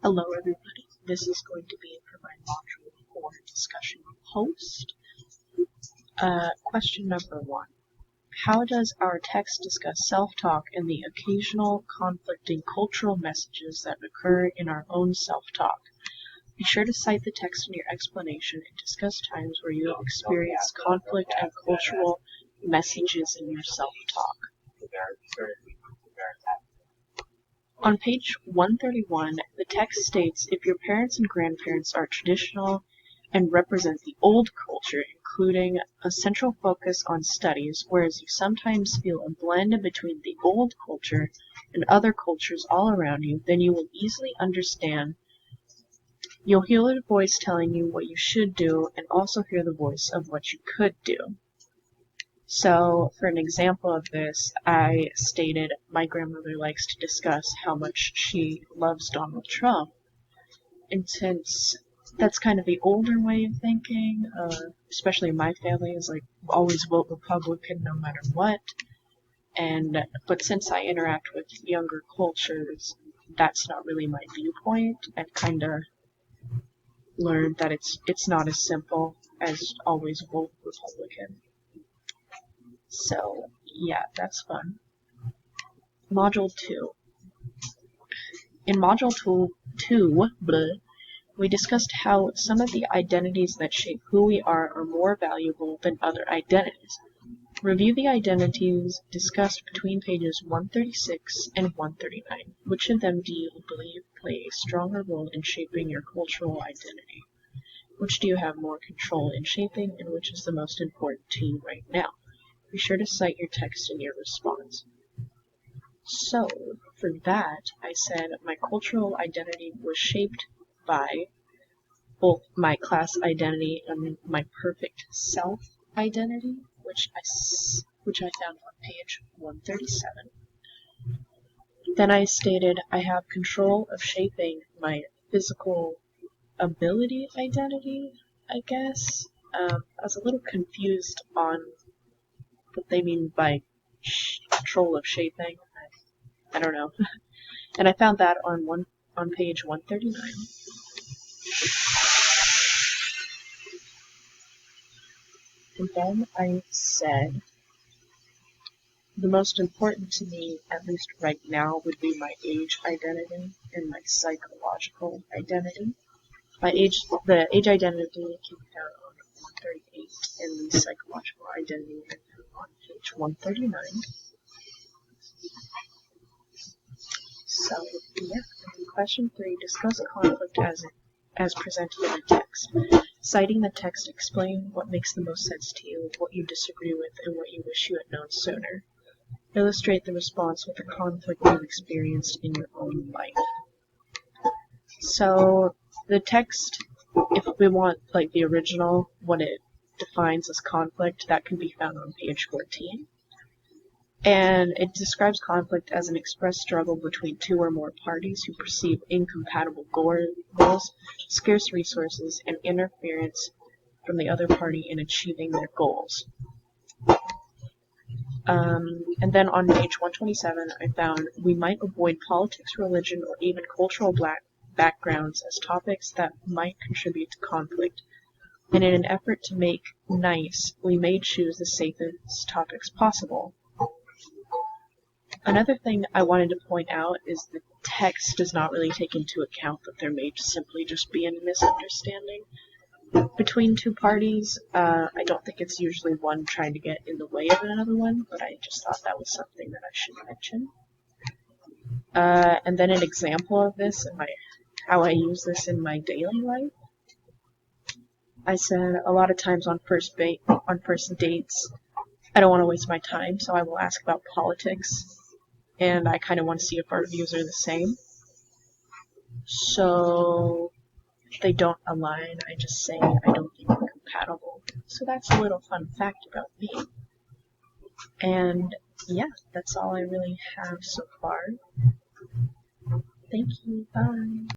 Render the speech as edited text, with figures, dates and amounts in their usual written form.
Hello everybody, this is going to be for my module 4 discussion post. Question number 1. How does our text discuss self-talk and the occasional conflicting cultural messages that occur in our own self-talk? Be sure to cite the text in your explanation and discuss times where you have experienced conflict and cultural messages in your self-talk. On page 131, the text states, if your parents and grandparents are traditional and represent the old culture, including a central focus on studies, whereas you sometimes feel a blend between the old culture and other cultures all around you, then you will easily understand. You'll hear the voice telling you what you should do and also hear the voice of what you could do. So, for an example of this, I stated my grandmother likes to discuss how much she loves Donald Trump. And since that's kind of the older way of thinking, especially my family is like, always vote Republican no matter what. But since I interact with younger cultures, that's not really my viewpoint. I've kind of learned that it's not as simple as always vote Republican. So, yeah, that's fun. Module 2. In Module 2, we discussed how some of the identities that shape who we are more valuable than other identities. Review the identities discussed between pages 136 and 139. Which of them do you believe play a stronger role in shaping your cultural identity? Which do you have more control in shaping, and which is the most important to you right now? Be sure to cite your text in your response. So, for that, I said my cultural identity was shaped by both my class identity and my perfect self identity, which I found on page 137. Then I stated I have control of shaping my physical ability identity, I guess. I was a little confused on what they mean by control of shaping. I don't know. And I found that on page 139. And then I said the most important to me, at least right now, would be my age identity and my psychological identity. The age identity can be found on 138, and the psychological identity can be found on page 139. So, yeah. Question 3, discuss conflict as presented in the text. Citing the text, explain what makes the most sense to you, what you disagree with, and what you wish you had known sooner. Illustrate the response with a conflict you've experienced in your own life. So, the text, if we want like the original, what it defines as conflict, that can be found on page 14. And it describes conflict as an expressed struggle between two or more parties who perceive incompatible goals, scarce resources, and interference from the other party in achieving their goals. And then on page 127, I found we might avoid politics, religion, or even cultural backgrounds as topics that might contribute to conflict. And in an effort to make nice, we may choose the safest topics possible. Another thing I wanted to point out is the text does not really take into account that there may simply just be a misunderstanding between two parties. I don't think it's usually one trying to get in the way of another one, but I just thought that was something that I should mention. And then an example of this and how I use this in my daily life. I said a lot of times on first dates, I don't want to waste my time, so I will ask about politics. And I kind of want to see if our views are the same. So if they don't align, I just say I don't think we're compatible. So that's a little fun fact about me. And yeah, that's all I really have so far. Thank you. Bye.